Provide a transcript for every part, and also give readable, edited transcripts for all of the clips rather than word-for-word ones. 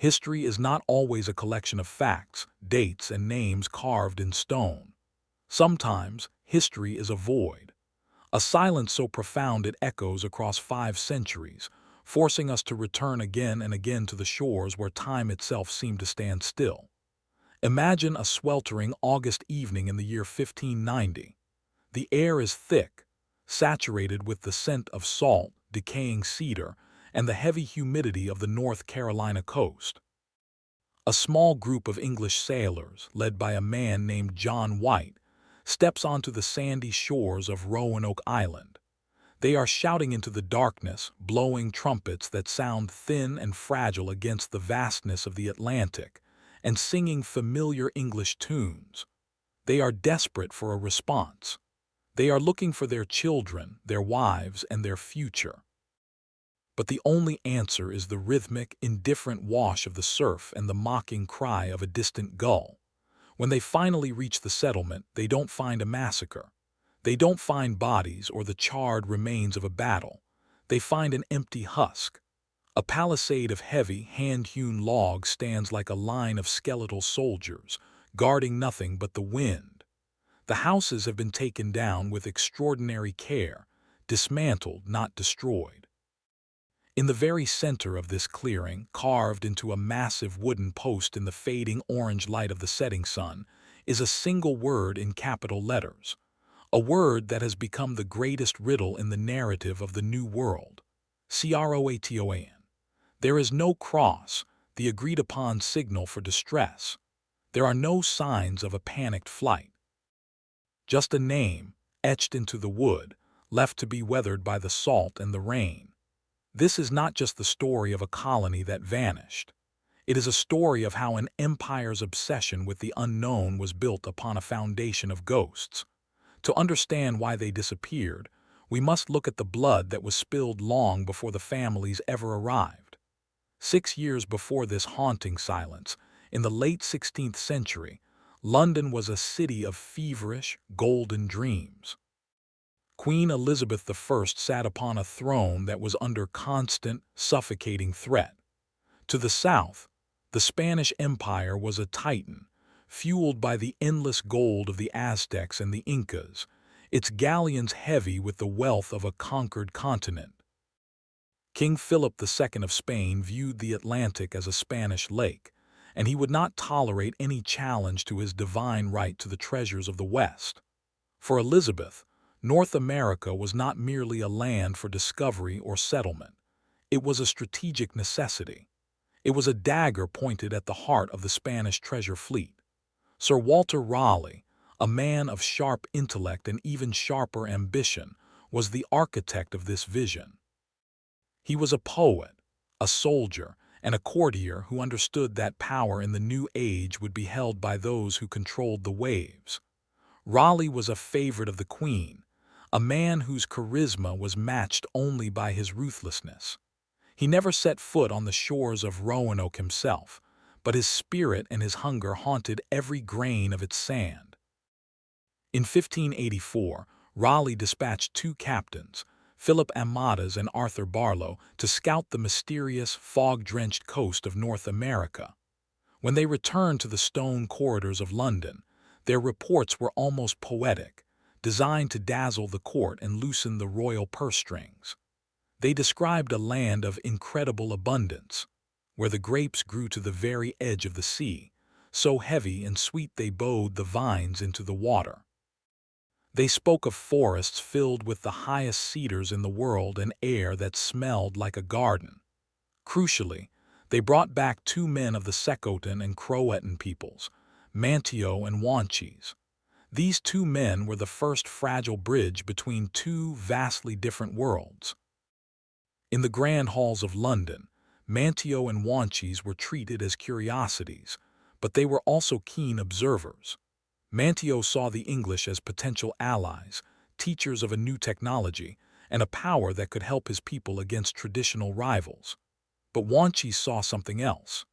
History is not always a collection of facts, dates, and names carved in stone. Sometimes, history is a void, a silence so profound it echoes across 5 centuries, forcing us to return again and again to the shores where time itself seemed to stand still. Imagine a sweltering August evening in the year 1590. The air is thick, saturated with the scent of salt, decaying cedar, and the heavy humidity of the North Carolina coast. A small group of English sailors, led by a man named John White, steps onto the sandy shores of Roanoke Island. They are shouting into the darkness, blowing trumpets that sound thin and fragile against the vastness of the Atlantic, and singing familiar English tunes. They are desperate for a response. They are looking for their children, their wives, and their future. But the only answer is the rhythmic, indifferent wash of the surf and the mocking cry of a distant gull. When they finally reach the settlement, they don't find a massacre. They don't find bodies or the charred remains of a battle. They find an empty husk. A palisade of heavy, hand-hewn logs stands like a line of skeletal soldiers, guarding nothing but the wind. The houses have been taken down with extraordinary care, dismantled, not destroyed. In the very center of this clearing, carved into a massive wooden post in the fading orange light of the setting sun, is a single word in capital letters, a word that has become the greatest riddle in the narrative of the New World. Croatoan. There is no cross, the agreed-upon signal for distress. There are no signs of a panicked flight. Just a name, etched into the wood, left to be weathered by the salt and the rain. This is not just the story of a colony that vanished. It is a story of how an empire's obsession with the unknown was built upon a foundation of ghosts. To understand why they disappeared, we must look at the blood that was spilled long before the families ever arrived. 6 years before this haunting silence, in the late 16th century, London was a city of feverish, golden dreams. Queen Elizabeth I sat upon a throne that was under constant, suffocating threat. To the south, the Spanish Empire was a titan, fueled by the endless gold of the Aztecs and the Incas, its galleons heavy with the wealth of a conquered continent. King Philip II of Spain viewed the Atlantic as a Spanish lake, and he would not tolerate any challenge to his divine right to the treasures of the West. For Elizabeth, North America was not merely a land for discovery or settlement. It was a strategic necessity. It was a dagger pointed at the heart of the Spanish treasure fleet. Sir Walter Raleigh, a man of sharp intellect and even sharper ambition, was the architect of this vision. He was a poet, a soldier, and a courtier who understood that power in the new age would be held by those who controlled the waves. Raleigh was a favorite of the Queen, a man whose charisma was matched only by his ruthlessness. He never set foot on the shores of Roanoke himself, but his spirit and his hunger haunted every grain of its sand. In 1584, Raleigh dispatched 2 captains, Philip Amadas and Arthur Barlow, to scout the mysterious, fog-drenched coast of North America. When they returned to the stone corridors of London, their reports were almost poetic, designed to dazzle the court and loosen the royal purse strings. They described a land of incredible abundance, where the grapes grew to the very edge of the sea, so heavy and sweet they bowed the vines into the water. They spoke of forests filled with the highest cedars in the world and air that smelled like a garden. Crucially, they brought back 2 men of the Sixteenth and Croatoan peoples, Manteo and Wanchese. These 2 men were the first fragile bridge between 2 vastly different worlds. In the grand halls of London, Manteo and Wanchese were treated as curiosities, but they were also keen observers. Manteo saw the English as potential allies, teachers of a new technology, and a power that could help his people against traditional rivals. But Wanchese saw something else.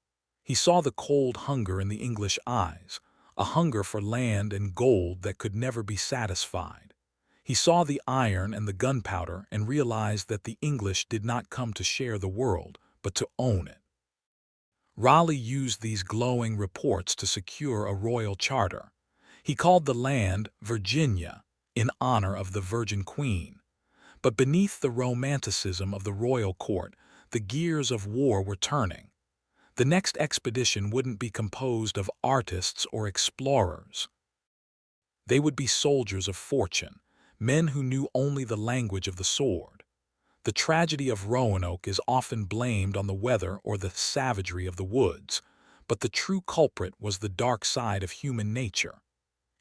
He saw the cold hunger in the English eyes, a hunger for land and gold that could never be satisfied. He saw the iron and the gunpowder and realized that the English did not come to share the world, but to own it. Raleigh used these glowing reports to secure a royal charter. He called the land Virginia in honor of the Virgin Queen. But beneath the romanticism of the royal court, the gears of war were turning. The next expedition wouldn't be composed of artists or explorers. They would be soldiers of fortune, men who knew only the language of the sword. The tragedy of Roanoke is often blamed on the weather or the savagery of the woods, but the true culprit was the dark side of human nature.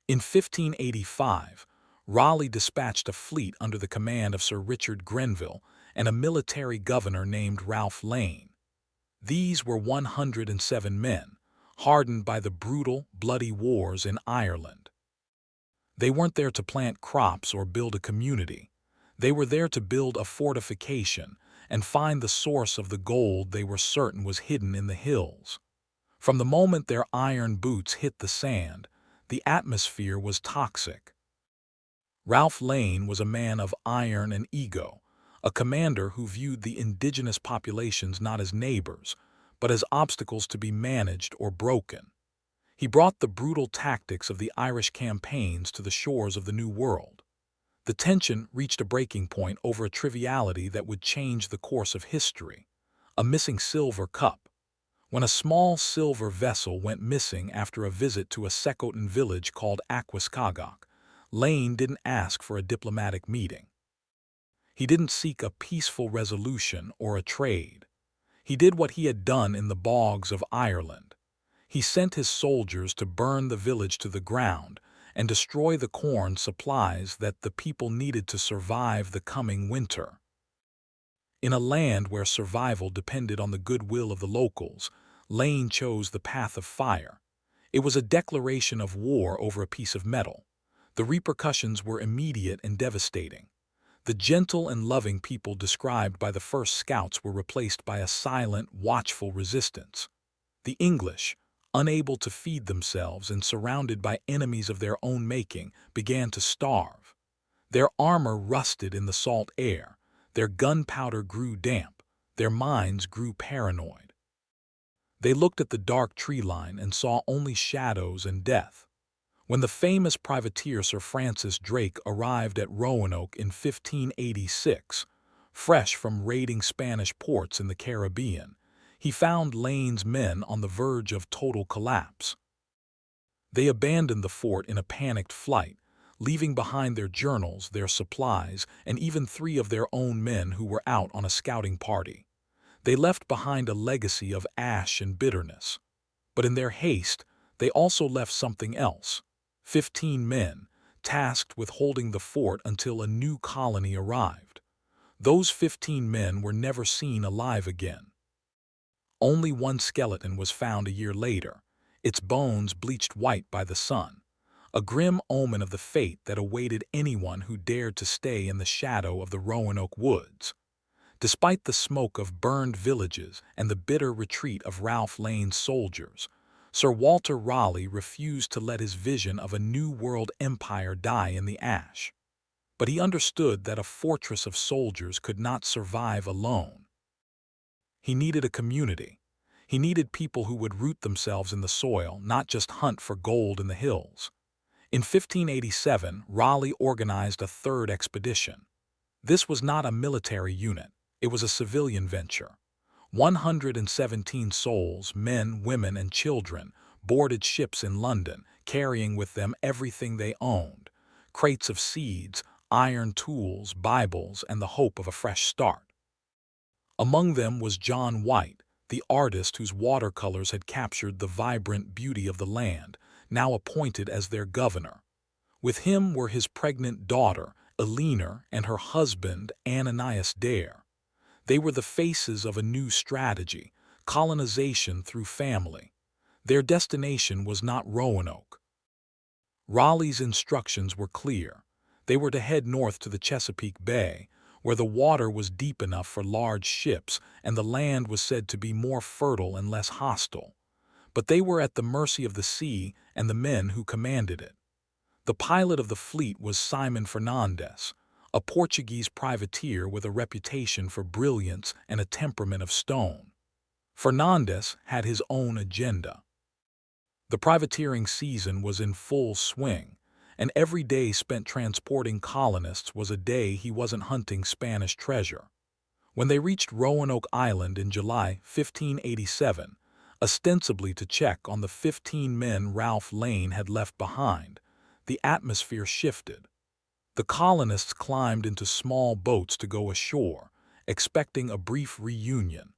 In 1585, Raleigh dispatched a fleet under the command of Sir Richard Grenville and a military governor named Ralph Lane. These were 107 men, hardened by the brutal, bloody wars in Ireland. They weren't there to plant crops or build a community. They were there to build a fortification and find the source of the gold they were certain was hidden in the hills. From the moment their iron boots hit the sand, the atmosphere was toxic. Ralph Lane was a man of iron and ego, a commander who viewed the indigenous populations not as neighbors, but as obstacles to be managed or broken. He brought the brutal tactics of the Irish campaigns to the shores of the New World. The tension reached a breaking point over a triviality that would change the course of history: a missing silver cup. When a small silver vessel went missing after a visit to a Croatoan village called Aquascagok, Lane didn't ask for a diplomatic meeting. He didn't seek a peaceful resolution or a trade. He did what he had done in the bogs of Ireland. He sent his soldiers to burn the village to the ground and destroy the corn supplies that the people needed to survive the coming winter. In a land where survival depended on the goodwill of the locals, Lane chose the path of fire. It was a declaration of war over a piece of metal. The repercussions were immediate and devastating. The gentle and loving people described by the first scouts were replaced by a silent, watchful resistance. The English, unable to feed themselves and surrounded by enemies of their own making, began to starve. Their armor rusted in the salt air, their gunpowder grew damp, their minds grew paranoid. They looked at the dark tree line and saw only shadows and death. When the famous privateer Sir Francis Drake arrived at Roanoke in 1586, fresh from raiding Spanish ports in the Caribbean, he found Lane's men on the verge of total collapse. They abandoned the fort in a panicked flight, leaving behind their journals, their supplies, and even 3 of their own men who were out on a scouting party. They left behind a legacy of ash and bitterness. But in their haste, they also left something else: 15 men, tasked with holding the fort until a new colony arrived. Those 15 men were never seen alive again. Only one skeleton was found a year later, its bones bleached white by the sun, a grim omen of the fate that awaited anyone who dared to stay in the shadow of the Roanoke woods. Despite the smoke of burned villages and the bitter retreat of Ralph Lane's soldiers, Sir Walter Raleigh refused to let his vision of a new world empire die in the ash. But he understood that a fortress of soldiers could not survive alone. He needed a community. He needed people who would root themselves in the soil, not just hunt for gold in the hills. In 1587, Raleigh organized a third expedition. This was not a military unit. It was a civilian venture. 117 souls, men, women, and children, boarded ships in London, carrying with them everything they owned: crates of seeds, iron tools, Bibles, and the hope of a fresh start. Among them was John White, the artist whose watercolors had captured the vibrant beauty of the land, now appointed as their governor. With him were his pregnant daughter, Eleanor, and her husband, Ananias Dare. They were the faces of a new strategy: colonization through family. Their destination was not Roanoke. Raleigh's instructions were clear. They were to head north to the Chesapeake Bay, where the water was deep enough for large ships and the land was said to be more fertile and less hostile. But they were at the mercy of the sea and the men who commanded it. The pilot of the fleet was Simon Fernandes, a Portuguese privateer with a reputation for brilliance and a temperament of stone. Fernandez had his own agenda. The privateering season was in full swing, and every day spent transporting colonists was a day he wasn't hunting Spanish treasure. When they reached Roanoke Island in July 1587, ostensibly to check on the 15 men Ralph Lane had left behind, the atmosphere shifted. The colonists climbed into small boats to go ashore, expecting a brief reunion.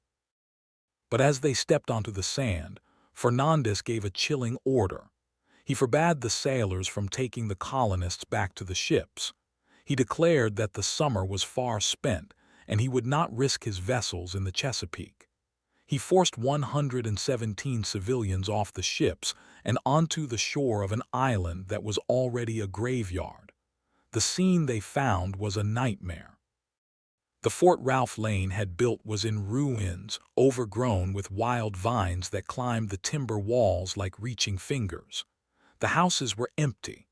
But as they stepped onto the sand, Fernandez gave a chilling order. He forbade the sailors from taking the colonists back to the ships. He declared that the summer was far spent, and he would not risk his vessels in the Chesapeake. He forced 117 civilians off the ships and onto the shore of an island that was already a graveyard. The scene they found was a nightmare. The fort Ralph Lane had built was in ruins, overgrown with wild vines that climbed the timber walls like reaching fingers. The houses were empty.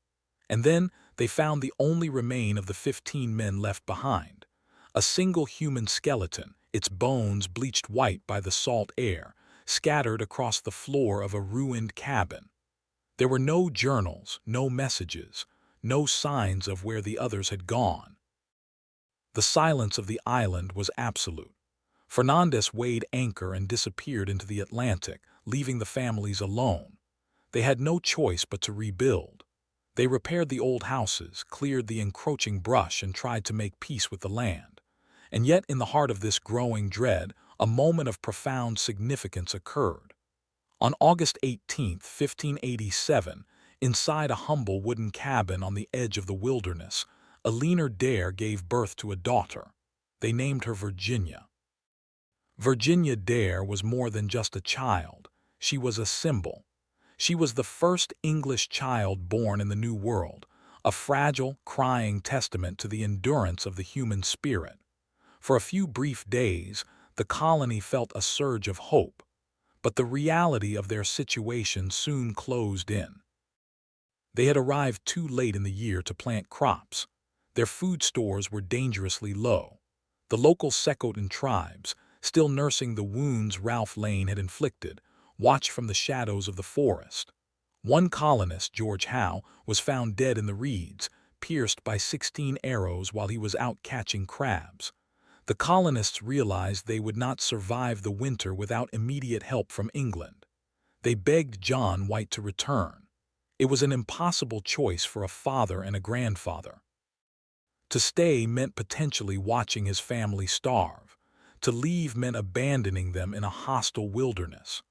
And then they found the only remain of the 15 men left behind. A single human skeleton, its bones bleached white by the salt air, scattered across the floor of a ruined cabin. There were no journals, no messages, no signs of where the others had gone. The silence of the island was absolute. Fernandez weighed anchor and disappeared into the Atlantic, leaving the families alone. They had no choice but to rebuild. They repaired the old houses, cleared the encroaching brush, and tried to make peace with the land. And yet, in the heart of this growing dread, a moment of profound significance occurred. On August 18, 1587, inside a humble wooden cabin on the edge of the wilderness, Eleanor Dare gave birth to a daughter. They named her Virginia. Virginia Dare was more than just a child. She was a symbol. She was the first English child born in the New World, a fragile, crying testament to the endurance of the human spirit. For a few brief days, the colony felt a surge of hope, but the reality of their situation soon closed in. They had arrived too late in the year to plant crops. Their food stores were dangerously low. The local Croatoan tribes, still nursing the wounds Ralph Lane had inflicted, watched from the shadows of the forest. One colonist, George Howe, was found dead in the reeds, pierced by 16 arrows while he was out catching crabs. The colonists realized they would not survive the winter without immediate help from England. They begged John White to return. It was an impossible choice for a father and a grandfather. To stay meant potentially watching his family starve. To leave meant abandoning them in a hostile wilderness.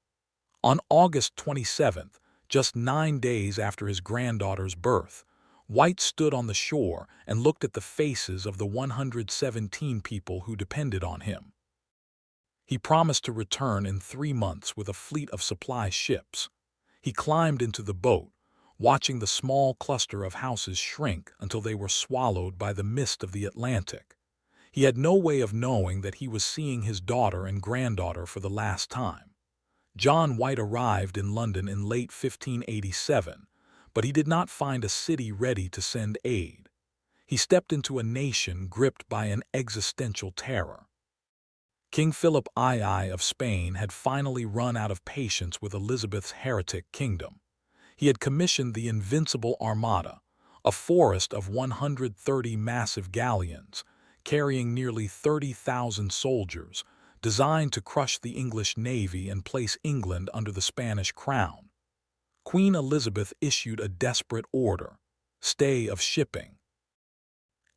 On August 27th, just 9 days after his granddaughter's birth, White stood on the shore and looked at the faces of the 117 people who depended on him. He promised to return in 3 months with a fleet of supply ships. He climbed into the boat, watching the small cluster of houses shrink until they were swallowed by the mist of the Atlantic. He had no way of knowing that he was seeing his daughter and granddaughter for the last time. John White arrived in London in late 1587, but he did not find a city ready to send aid. He stepped into a nation gripped by an existential terror. King Philip II of Spain had finally run out of patience with Elizabeth's heretic kingdom. He had commissioned the Invincible Armada, a forest of 130 massive galleons, carrying nearly 30,000 soldiers, designed to crush the English navy and place England under the Spanish crown. Queen Elizabeth issued a desperate order: stay of shipping.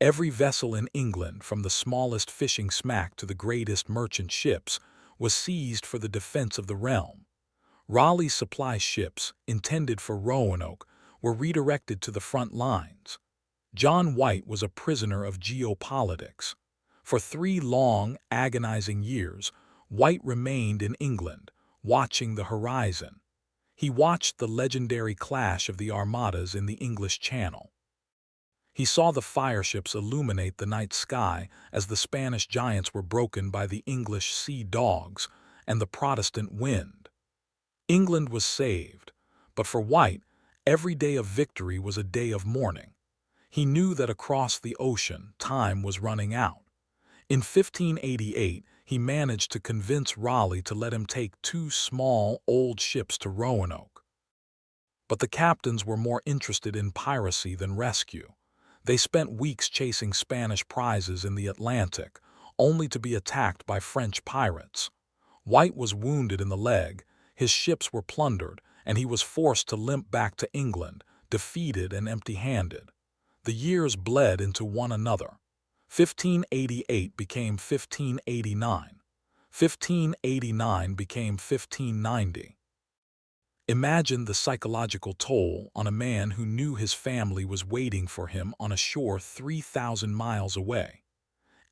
Every vessel in England, from the smallest fishing smack to the greatest merchant ships, was seized for the defense of the realm. Raleigh's supply ships, intended for Roanoke, were redirected to the front lines. John White was a prisoner of geopolitics. For 3 long, agonizing years, White remained in England, watching the horizon. He watched the legendary clash of the armadas in the English Channel. He saw the fireships illuminate the night sky as the Spanish giants were broken by the English sea dogs and the Protestant wind. England was saved, but for White, every day of victory was a day of mourning. He knew that across the ocean, time was running out. In 1588, he managed to convince Raleigh to let him take two small, old ships to Roanoke. But the captains were more interested in piracy than rescue. They spent weeks chasing Spanish prizes in the Atlantic, only to be attacked by French pirates. White was wounded in the leg, his ships were plundered, and he was forced to limp back to England, defeated and empty-handed. The years bled into one another. 1588 became 1589. 1589 became 1590. Imagine the psychological toll on a man who knew his family was waiting for him on a shore 3,000 miles away.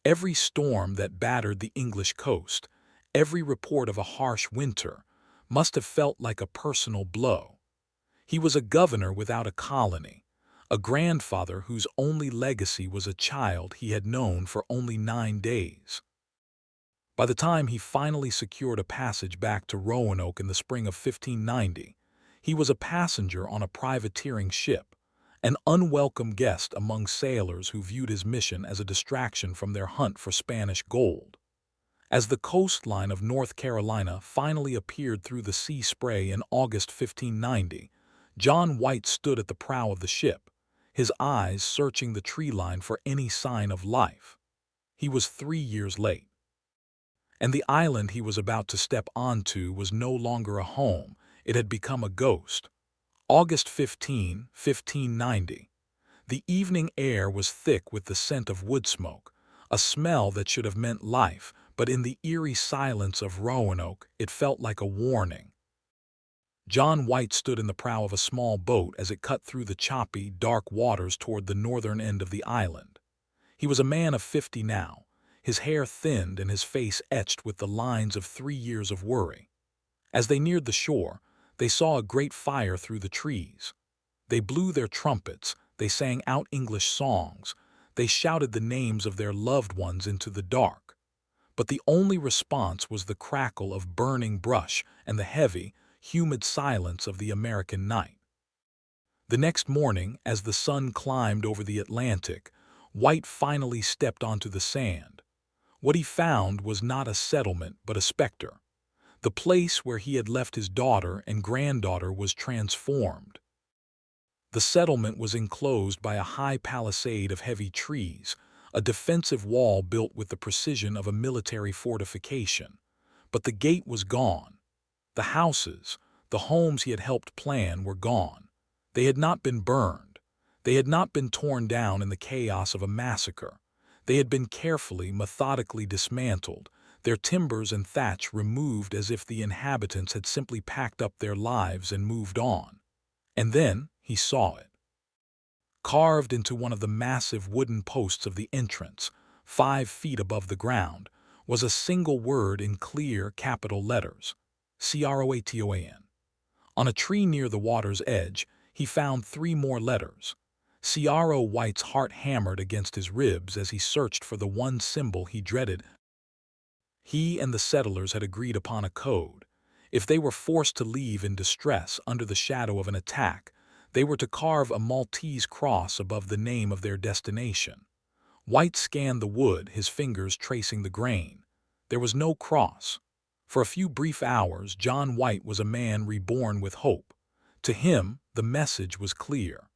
Every storm that battered the English coast, every report of a harsh winter, must have felt like a personal blow. He was a governor without a colony, a grandfather whose only legacy was a child he had known for only 9 days. By the time he finally secured a passage back to Roanoke in the spring of 1590, he was a passenger on a privateering ship, an unwelcome guest among sailors who viewed his mission as a distraction from their hunt for Spanish gold. As the coastline of North Carolina finally appeared through the sea spray in August 1590, John White stood at the prow of the ship, his eyes searching the tree line for any sign of life. He was 3 years late. And the island he was about to step onto was no longer a home, it had become a ghost. August 15, 1590. The evening air was thick with the scent of wood smoke, a smell that should have meant life, but in the eerie silence of Roanoke, it felt like a warning. John White stood in the prow of a small boat as it cut through the choppy, dark waters toward the northern end of the island. He was a man of 50 now, his hair thinned and his face etched with the lines of 3 years of worry. As they neared the shore, they saw a great fire through the trees. They blew their trumpets, they sang out English songs, they shouted the names of their loved ones into the dark. But the only response was the crackle of burning brush and the heavy, humid silence of the American night. The next morning, as the sun climbed over the Atlantic, White finally stepped onto the sand. What he found was not a settlement but a specter. The place where he had left his daughter and granddaughter was transformed. The settlement was enclosed by a high palisade of heavy trees, a defensive wall built with the precision of a military fortification. But the gate was gone. The houses, the homes he had helped plan, were gone. They had not been burned. They had not been torn down in the chaos of a massacre. They had been carefully, methodically dismantled, their timbers and thatch removed as if the inhabitants had simply packed up their lives and moved on. And then he saw it. Carved into one of the massive wooden posts of the entrance, 5 feet above the ground, was a single word in clear capital letters: Croatoan. On a tree near the water's edge, he found 3 more letters. Cro. White's heart hammered against his ribs as he searched for the one symbol he dreaded. He and the settlers had agreed upon a code. If they were forced to leave in distress under the shadow of an attack, they were to carve a Maltese cross above the name of their destination. White scanned the wood, his fingers tracing the grain. There was no cross. For a few brief hours, John White was a man reborn with hope. To him, the message was clear.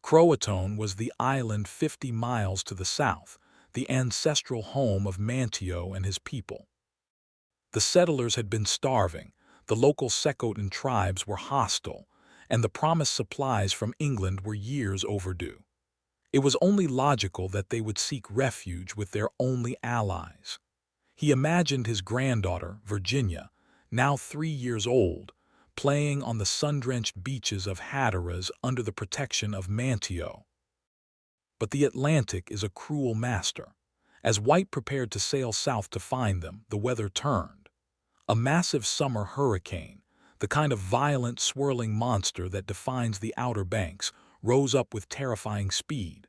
Croatoan was the island 50 miles to the south, the ancestral home of Manteo and his people. The settlers had been starving, the local Croatoan tribes were hostile, and the promised supplies from England were years overdue. It was only logical that they would seek refuge with their only allies. He imagined his granddaughter, Virginia, now 3 years old, playing on the sun-drenched beaches of Hatteras under the protection of Manteo. But the Atlantic is a cruel master. As White prepared to sail south to find them, the weather turned. A massive summer hurricane, the kind of violent, swirling monster that defines the Outer Banks, rose up with terrifying speed.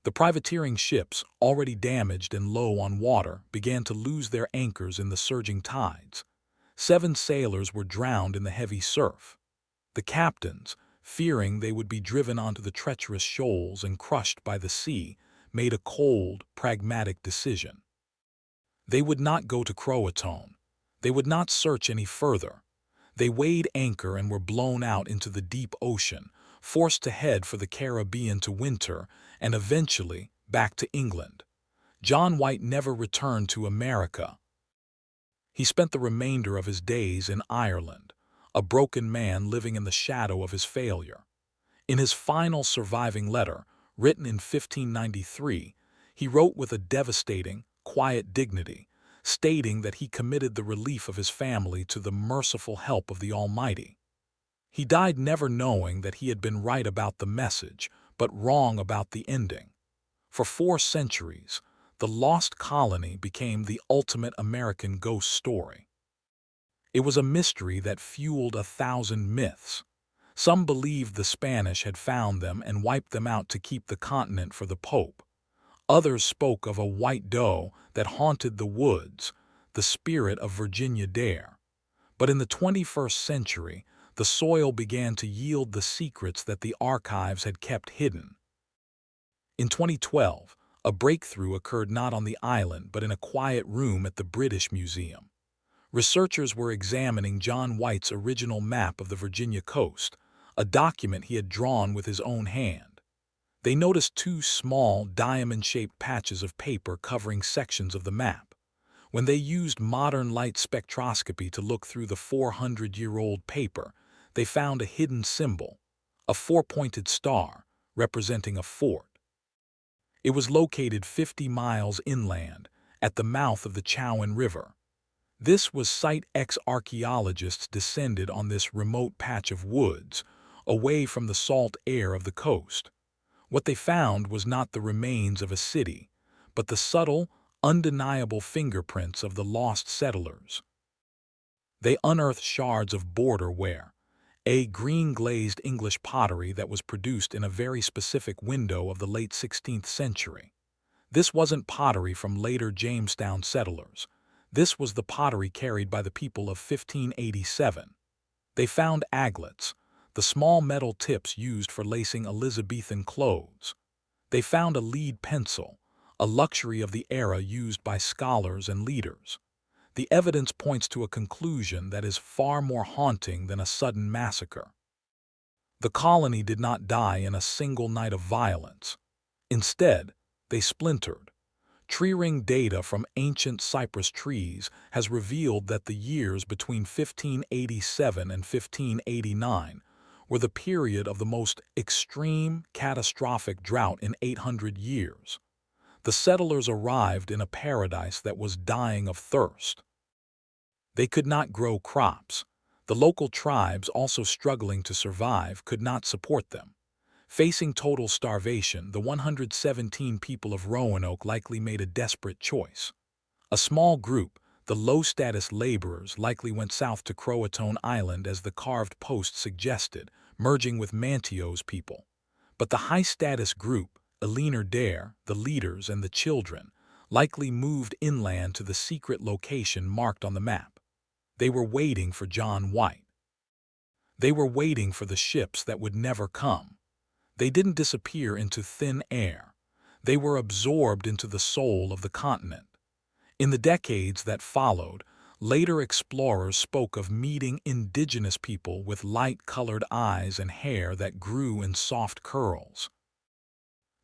The privateering ships, already damaged and low on water, began to lose their anchors in the surging tides. 7 sailors were drowned in the heavy surf. The captains, fearing they would be driven onto the treacherous shoals and crushed by the sea, made a cold, pragmatic decision. They would not go to Croatoan. They would not search any further. They weighed anchor and were blown out into the deep ocean, forced to head for the Caribbean to winter, and eventually back to England. John White never returned to America. He spent the remainder of his days in Ireland, a broken man living in the shadow of his failure. In his final surviving letter, written in 1593, he wrote with a devastating, quiet dignity, stating that he committed the relief of his family to the merciful help of the Almighty. He died never knowing that he had been right about the message, but wrong about the ending. For 4 centuries, the Lost Colony became the ultimate American ghost story. It was a mystery that fueled 1,000 myths. Some believed the Spanish had found them and wiped them out to keep the continent for the Pope. Others spoke of a white doe that haunted the woods, the spirit of Virginia Dare. But in the 21st century, the soil began to yield the secrets that the archives had kept hidden. In 2012, a breakthrough occurred not on the island but in a quiet room at the British Museum. Researchers were examining John White's original map of the Virginia coast, a document he had drawn with his own hand. They noticed 2 small, diamond-shaped patches of paper covering sections of the map. When they used modern light spectroscopy to look through the 400-year-old paper, they found a hidden symbol, a 4-pointed star representing a fort. It was located 50 miles inland, at the mouth of the Chowan River. This was Site X. Archaeologists descended on this remote patch of woods, away from the salt air of the coast. What they found was not the remains of a city, but the subtle, undeniable fingerprints of the lost settlers. They unearthed shards of border ware, a green-glazed English pottery that was produced in a very specific window of the late 16th century. This wasn't pottery from later Jamestown settlers. This was the pottery carried by the people of 1587. They found aglets, the small metal tips used for lacing Elizabethan clothes. They found a lead pencil, a luxury of the era used by scholars and leaders. The evidence points to a conclusion that is far more haunting than a sudden massacre. The colony did not die in a single night of violence. Instead, they splintered. Tree-ring data from ancient cypress trees has revealed that the years between 1587 and 1589 were the period of the most extreme, catastrophic drought in 800 years. The settlers arrived in a paradise that was dying of thirst. They could not grow crops. The local tribes, also struggling to survive, could not support them. Facing total starvation, the 117 people of Roanoke likely made a desperate choice. A small group, the low-status laborers, likely went south to Croatoan Island as the carved post suggested, merging with Mantio's people. But the high-status group, Eleanor Dare, the leaders, and the children, likely moved inland to the secret location marked on the map. They were waiting for John White. They were waiting for the ships that would never come. They didn't disappear into thin air. They were absorbed into the soul of the continent. In the decades that followed, later explorers spoke of meeting indigenous people with light-colored eyes and hair that grew in soft curls.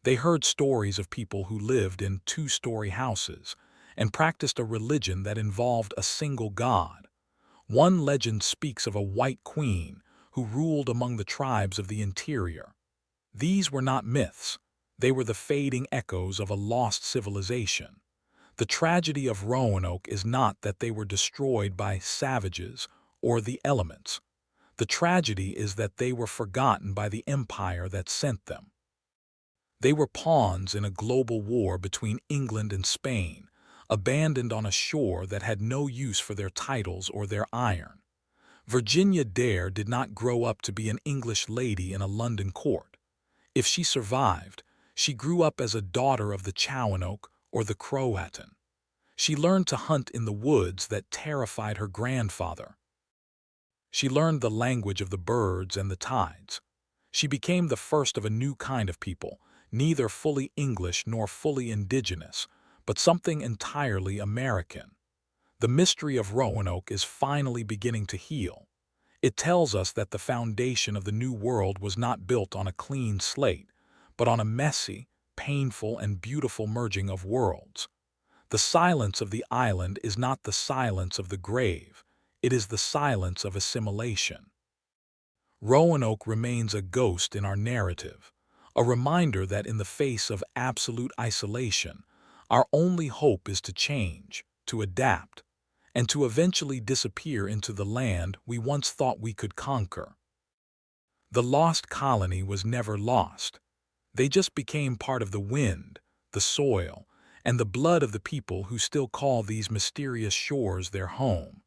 They heard stories of people who lived in 2-story houses and practiced a religion that involved a single god. One legend speaks of a white queen who ruled among the tribes of the interior. These were not myths. They were the fading echoes of a lost civilization. The tragedy of Roanoke is not that they were destroyed by savages or the elements. The tragedy is that they were forgotten by the empire that sent them. They were pawns in a global war between England and Spain, abandoned on a shore that had no use for their titles or their iron. Virginia Dare did not grow up to be an English lady in a London court. If she survived, she grew up as a daughter of the Roanoke or the Croatoan. She learned to hunt in the woods that terrified her grandfather. She learned the language of the birds and the tides. She became the first of a new kind of people, neither fully English nor fully indigenous, but something entirely American. The mystery of Roanoke is finally beginning to heal. It tells us that the foundation of the New World was not built on a clean slate, but on a messy, painful, and beautiful merging of worlds. The silence of the island is not the silence of the grave, it is the silence of assimilation. Roanoke remains a ghost in our narrative, a reminder that in the face of absolute isolation, our only hope is to change, to adapt, and to eventually disappear into the land we once thought we could conquer. The lost colony was never lost. They just became part of the wind, the soil, and the blood of the people who still call these mysterious shores their home.